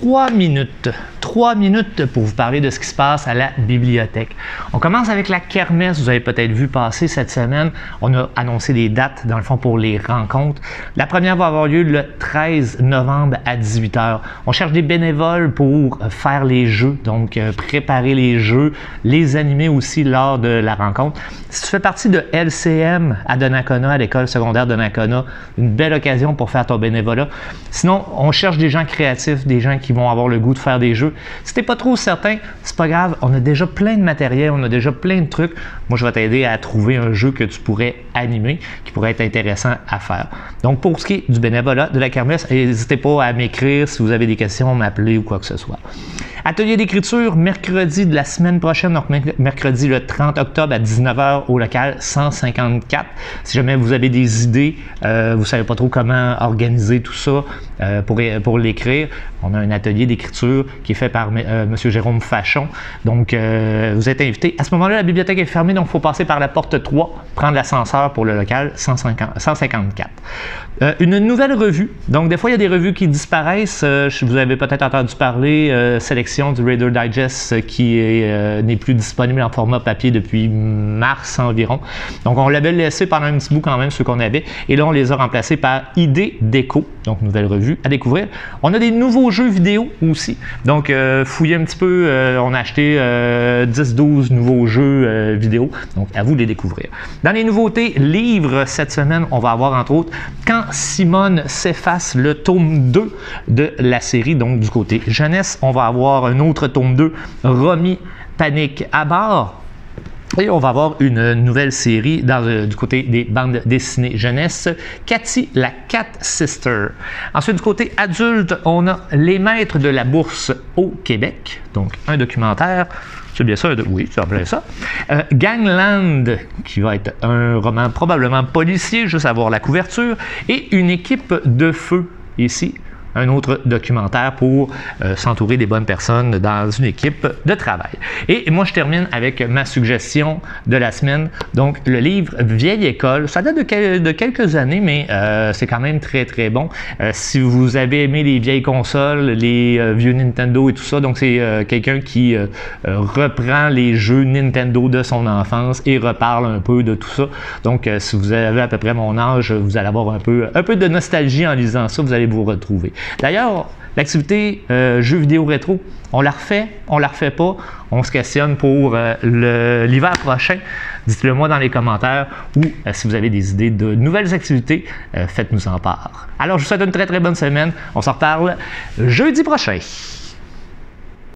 3 minutes. 3 minutes pour vous parler de ce qui se passe à la bibliothèque. On commence avec la kermesse. Vous avez peut-être vu passer cette semaine. On a annoncé des dates, dans le fond, pour les rencontres. La première va avoir lieu le 13 novembre à 18 h. On cherche des bénévoles pour faire les jeux, donc préparer les jeux, les animer aussi lors de la rencontre. Si tu fais partie de LCM à Donnacona, à l'école secondaire de Donnacona, une belle occasion pour faire ton bénévolat. Sinon, on cherche des gens créatifs, des gens qui vont avoir le goût de faire des jeux. Si tu n'es pas trop certain, c'est pas grave, on a déjà plein de matériel, on a déjà plein de trucs. Moi, je vais t'aider à trouver un jeu que tu pourrais animer, qui pourrait être intéressant à faire. Donc, pour ce qui est du bénévolat, de la kermesse, n'hésitez pas à m'écrire si vous avez des questions, m'appeler ou quoi que ce soit. Atelier d'écriture, mercredi de la semaine prochaine, donc mercredi le 30 octobre à 19 h au local 154. Si jamais vous avez des idées, vous ne savez pas trop comment organiser tout ça pour l'écrire, on a un atelier d'écriture qui est fait par M. Jérôme Fachon. Donc, vous êtes invités. À ce moment-là, la bibliothèque est fermée, donc il faut passer par la porte 3, prendre l'ascenseur pour le local 154. Une nouvelle revue. Donc, des fois, il y a des revues qui disparaissent. Vous avez peut-être entendu parler sélection du Reader Digest qui n'est plus disponible en format papier depuis mars environ. Donc, on l'avait laissé pendant un petit bout quand même, ceux qu'on avait. Et là, on les a remplacés par Idées Déco, donc nouvelle revue à découvrir. On a des nouveaux jeux vidéo aussi. Donc, fouillez un petit peu. On a acheté 10-12 nouveaux jeux vidéo. Donc, à vous de les découvrir. Dans les nouveautés, livres, cette semaine, on va avoir entre autres Quand Simone s'efface, le tome 2 de la série. Donc, du côté jeunesse, on va avoir un autre tome 2, Romy Panique à bord. Et on va avoir une nouvelle série du côté des bandes dessinées jeunesse, Cathy la Cat Sister. Ensuite, du côté adulte, on a Les Maîtres de la bourse au Québec, donc un documentaire. C'est bien ça, oui, c'est en plein ça. Gangland, qui va être un roman probablement policier, juste à voir la couverture, et Une équipe de feu, ici. Un autre documentaire pour s'entourer des bonnes personnes dans une équipe de travail. Et moi, je termine avec ma suggestion de la semaine. Donc, le livre Vieille École. Ça date de quelques années, mais c'est quand même très, très bon. Si vous avez aimé les vieilles consoles, les vieux Nintendo et tout ça, donc c'est quelqu'un qui reprend les jeux Nintendo de son enfance et reparle un peu de tout ça. Donc, si vous avez à peu près mon âge, vous allez avoir un peu de nostalgie en lisant ça, vous allez vous retrouver. D'ailleurs, l'activité jeux vidéo rétro, on la refait pas, on se questionne pour l'hiver prochain. Dites-le moi dans les commentaires ou si vous avez des idées de nouvelles activités, faites-nous en part. Alors, je vous souhaite une très très bonne semaine. On s'en reparle jeudi prochain.